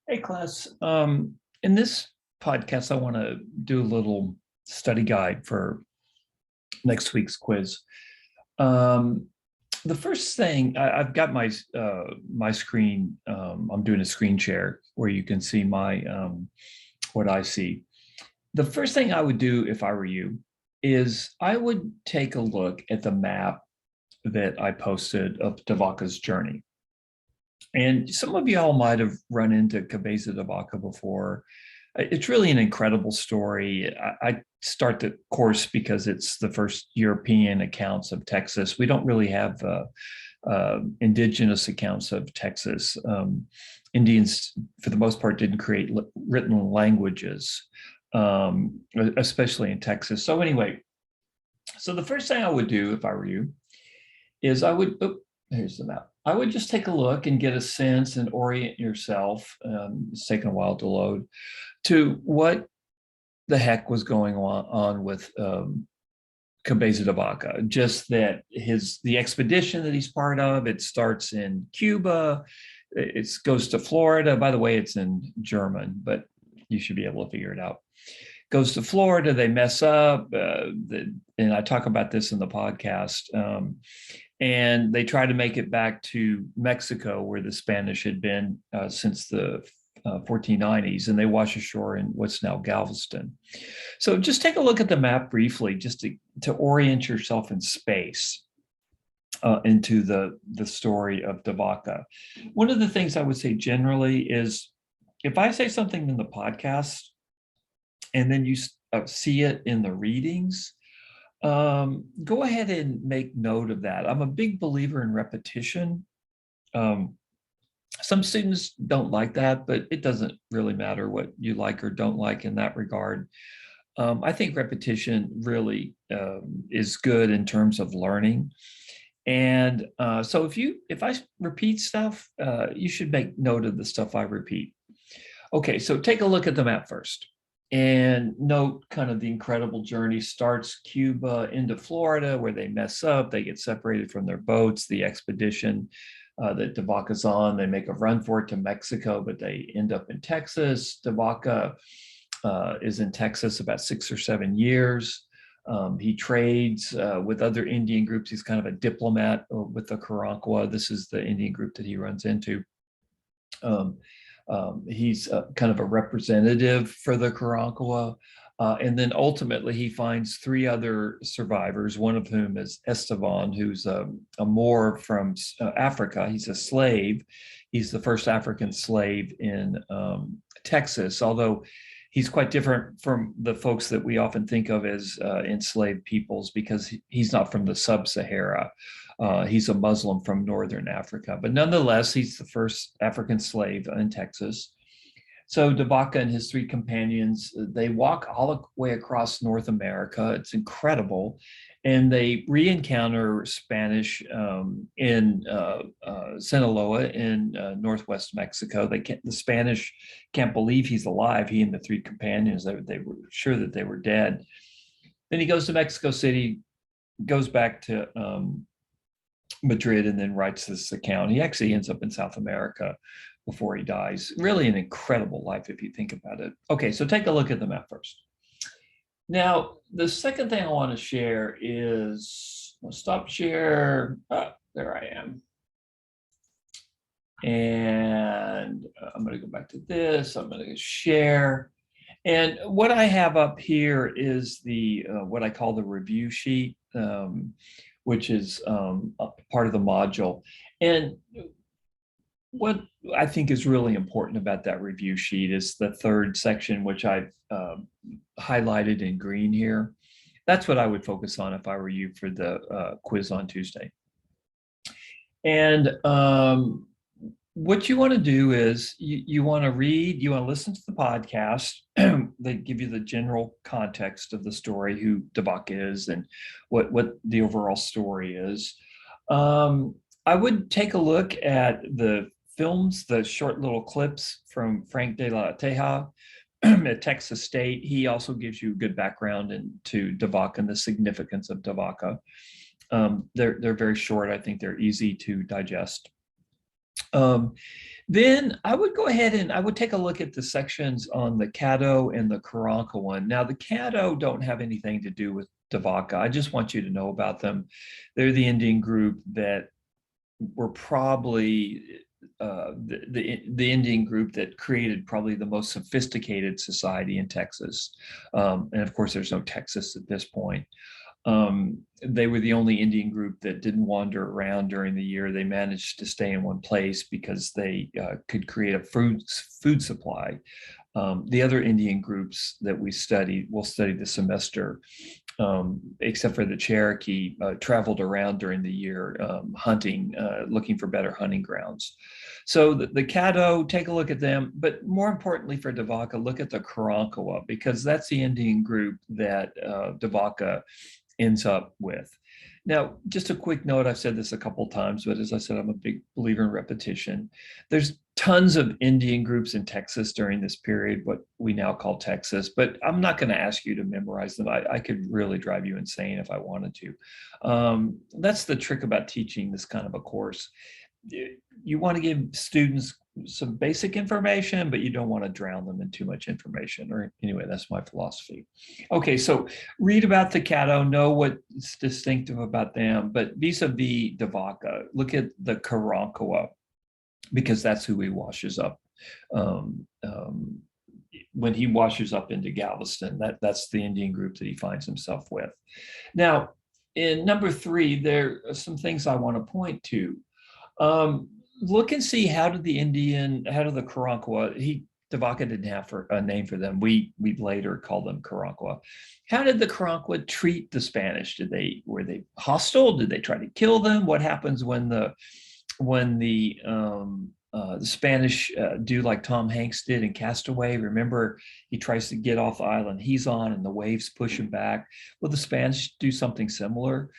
Hey, class. In this podcast, I want to do a little study guide for next week's quiz. Um, the first thing I've got my screen. I'm doing a screen share where you can see my what I see. The first thing I would do if I were you is I would take a look at the map that I posted of Devaka's journey. And some of y'all might have run into Cabeza de Vaca before. It's really an incredible story. I start the course because it's the first European accounts of Texas. We don't really have indigenous accounts of Texas. Indians, for the most part, didn't create written languages, especially in Texas. So anyway, so the first thing I would do if I were you is here's the map. I would just take a look and get a sense and orient yourself. It's taken a while to load to what the heck was going on with Cabeza de Vaca. Just that the expedition that he's part of, it starts in Cuba. It goes to Florida. By the way, it's in German, but you should be able to figure it out. Goes to Florida, they mess up, and I talk about this in the podcast. And they try to make it back to Mexico, where the Spanish had been since the 1490s, and they wash ashore in what's now Galveston. So just take a look at the map briefly, just to orient yourself in space into the story of de Vaca. One of the things I would say generally is, if I say something in the podcast and then you see it in the readings, go ahead and make note of that. I'm a big believer in repetition. Some students don't like that, but it doesn't really matter what you like or don't like in that regard. I think repetition really is good in terms of learning. And so if I repeat stuff, you should make note of the stuff I repeat. Okay, so take a look at the map first and note kind of the incredible journey. Starts Cuba into Florida, where they mess up, they get separated from their boats, the expedition that de Vaca's on, they make a run for it to Mexico, but they end up in Texas. De Vaca is in Texas about 6 or 7 years. He trades with other Indian groups. He's kind of a diplomat with the Karankawa. This is the Indian group that he runs into. He's kind of a representative for the Karankawa. And then ultimately he finds 3 other survivors, one of whom is Esteban, who's a Moor from Africa. He's a slave. He's the first African slave in Texas, although he's quite different from the folks that we often think of as enslaved peoples, because he's not from the sub-Sahara. He's a Muslim from Northern Africa, but nonetheless, he's the first African slave in Texas. So de Vaca and his 3 companions, they walk all the way across North America. It's incredible. And they re-encounter Spanish in Sinaloa in Northwest Mexico. The Spanish can't believe he's alive. He and the 3 companions, they were sure that they were dead. Then he goes to Mexico City, goes back to Madrid, and then writes this account. He actually ends up in South America before he dies. Really an incredible life if you think about it. Okay, so take a look at the map first. Now, the second thing I want to share is, I'll stop share. There I am. And I'm going to go back to this. I'm going to share. And what I have up here is the what I call the review sheet, which is part of the module. And what I think is really important about that review sheet is the 3rd section, which I've highlighted in green here. That's what I would focus on if I were you for the quiz on Tuesday. And what you want to do is you want to read, you want to listen to the podcast. They give you the general context of the story, who de Vaca is and what the overall story is. I would take a look at the films, the short little clips from Frank de la Teja at Texas State. He also gives you a good background into de Vaca and the significance of de Vaca. They're very short. I think they're easy to digest. Um, then I would go ahead and I would take a look at the sections on the Caddo and the Karankawan. Now, the Caddo don't have anything to do with Devaka. I just want you to know about them. They're the Indian group that were probably the Indian group that created probably the most sophisticated society in Texas. And of course, there's no Texas at this point. They were the only Indian group that didn't wander around during the year. They managed to stay in one place because they could create a food supply. The other Indian groups that we studied, we'll study this semester, except for the Cherokee, traveled around during the year hunting, looking for better hunting grounds. So the Caddo, take a look at them, but more importantly for Devaka, look at the Karankawa, because that's the Indian group that Devaka ends up with. Now, just a quick note, I've said this a couple of times, but as I said, I'm a big believer in repetition. There's tons of Indian groups in Texas during this period, what we now call Texas, but I'm not going to ask you to memorize them. I could really drive you insane if I wanted to. That's the trick about teaching this kind of a course. You want to give students some basic information, but you don't want to drown them in too much information. Or anyway, that's my philosophy. Okay, so read about the Caddo, know what's distinctive about them, but vis-a-vis Devaka, look at the Karankawa, because that's who he washes up. When he washes up into Galveston, that's the Indian group that he finds himself with. Now, in number 3, there are some things I want to point to. Look and see how did the Karankawa, Devaka didn't have a name for them. We later called them Karankawa. How did the Karankawa treat the Spanish? Were they hostile? Did they try to kill them? What happens when the Spanish do like Tom Hanks did in Castaway? Remember, he tries to get off the island he's on and the waves push him back. Will the Spanish do something similar?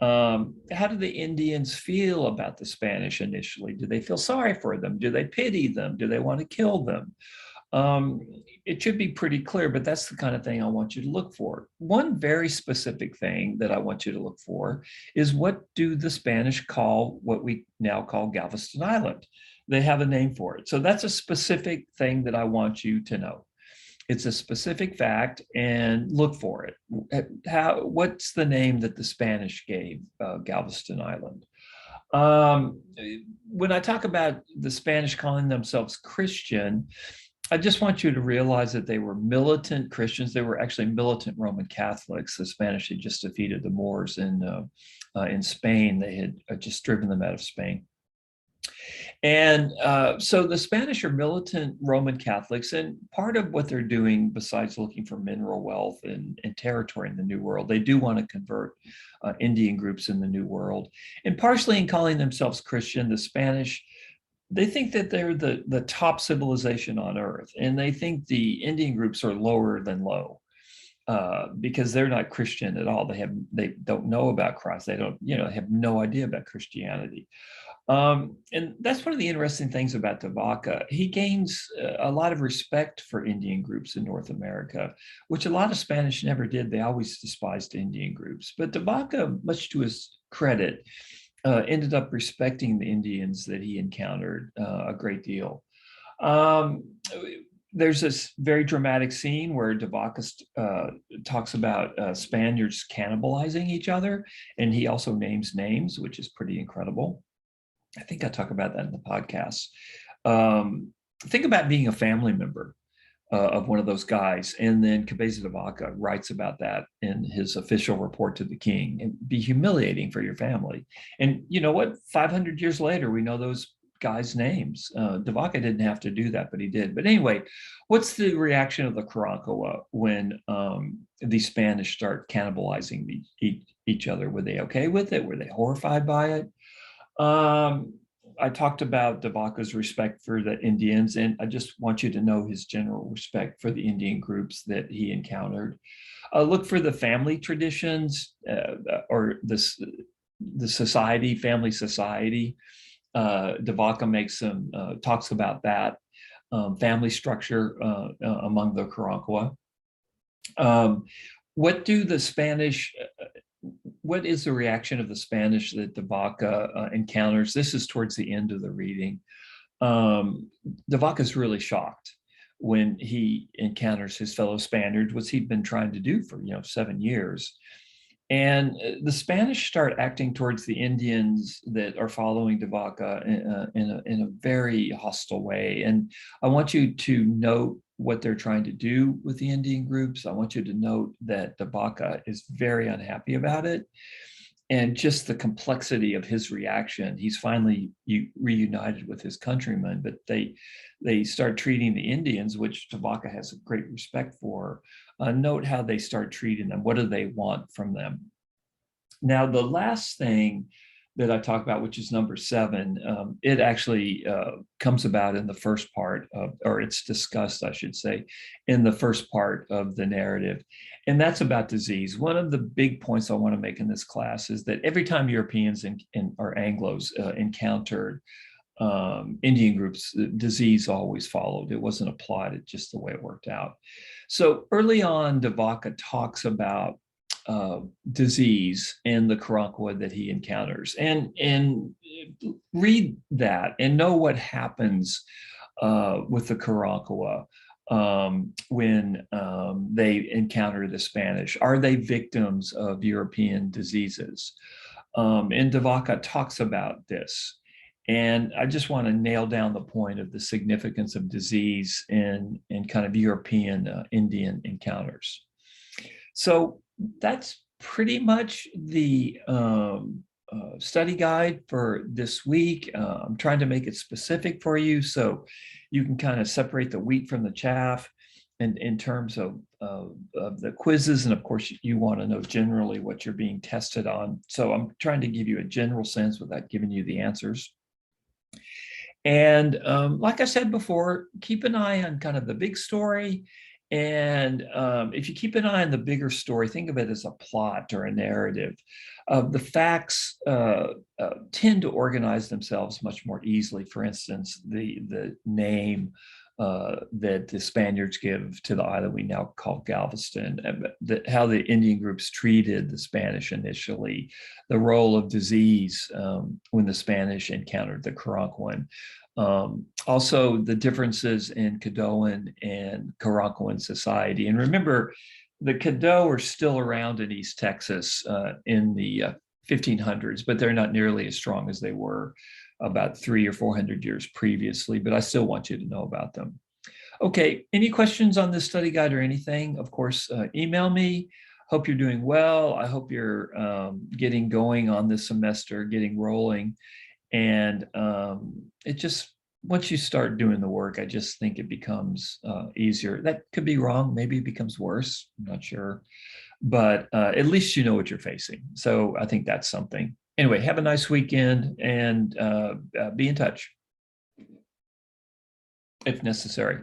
How do the Indians feel about the Spanish initially? Do they feel sorry for them? Do they pity them? Do they want to kill them? It should be pretty clear, but that's the kind of thing I want you to look for. One very specific thing that I want you to look for is, what do the Spanish call what we now call Galveston Island? They have a name for it. So that's a specific thing that I want you to know. It's a specific fact, and look for it. What's the name that the Spanish gave Galveston Island? When I talk about the Spanish calling themselves Christian, I just want you to realize that they were militant Christians. They were actually militant Roman Catholics. The Spanish had just defeated the Moors in Spain. They had just driven them out of Spain. And so the Spanish are militant Roman Catholics, and part of what they're doing, besides looking for mineral wealth and territory in the New World, they do want to convert Indian groups in the New World. And partially in calling themselves Christian, the Spanish, they think that they're the top civilization on earth, and they think the Indian groups are lower than low. Because they're not Christian at all. They don't know about Christ. They don't, have no idea about Christianity. And that's one of the interesting things about Devaka. He gains a lot of respect for Indian groups in North America, which a lot of Spanish never did. They always despised Indian groups. But Devaka, much to his credit, ended up respecting the Indians that he encountered a great deal. There's this very dramatic scene where Devaka talks about Spaniards cannibalizing each other, and he also names names, which is pretty incredible. I think I talk about that in the podcast. Think about being a family member of one of those guys, and then Cabeza de Vaca writes about that in his official report to the king. It'd be humiliating for your family. And you know what? 500 years later, we know those guys' names. De Vaca didn't have to do that, but he did. But anyway, what's the reaction of the Karankawa when the Spanish start cannibalizing each other? Were they okay with it? Were they horrified by it? I talked about De Vaca's respect for the Indians, and I just want you to know his general respect for the Indian groups that he encountered. Look for the family traditions or the society, family society. De Vaca talks about that family structure among the Karankawa. What is the reaction of the Spanish that De Vaca encounters? This is towards the end of the reading. Devaka is really shocked when he encounters his fellow Spaniards, which he'd been trying to do for 7 years. And the Spanish start acting towards the Indians that are following Devaka in a very hostile way. And I want you to note what they're trying to do with the Indian groups. I want you to note that Devaka is very unhappy about it. And just the complexity of his reaction. He's finally reunited with his countrymen, but they start treating the Indians, which Devaka has a great respect for. Note how they start treating them. What do they want from them? Now, the last thing that I talk about, which is number 7, it actually comes about in the first part of, or it's discussed, I should say, in the first part of the narrative. And that's about disease. One of the big points I want to make in this class is that every time Europeans or Anglos encountered Indian groups, disease always followed. It wasn't applied, it's just the way it worked out. So early on, Devaka talks about disease in the Karankawa that he encounters, and read that and know what happens with the Karankawa when they encounter the Spanish. Are they victims of European diseases? And Devaka talks about this. And I just want to nail down the point of the significance of disease in kind of European Indian encounters. So that's pretty much the study guide for this week. I'm trying to make it specific for you so you can kind of separate the wheat from the chaff in terms of the quizzes. And of course, you want to know generally what you're being tested on. So I'm trying to give you a general sense without giving you the answers. And like I said before, keep an eye on kind of the big story. And if you keep an eye on the bigger story, think of it as a plot or a narrative. The facts tend to organize themselves much more easily. For instance, the name that the Spaniards give to the island we now call Galveston, how the Indian groups treated the Spanish initially, the role of disease when the Spanish encountered the Karankawan. Also, the differences in Caddoan and Karankawan society. And remember, the Caddo are still around in East Texas in the 1500s, but they're not nearly as strong as they were about 300 or 400 years previously, but I still want you to know about them. Okay, any questions on this study guide or anything? Of course, email me. Hope you're doing well. I hope you're getting going on this semester, getting rolling. And it just, once you start doing the work, I just think it becomes easier. That could be wrong. Maybe it becomes worse. I'm not sure. But at least you know what you're facing. So I think that's something. Anyway, have a nice weekend and be in touch if necessary.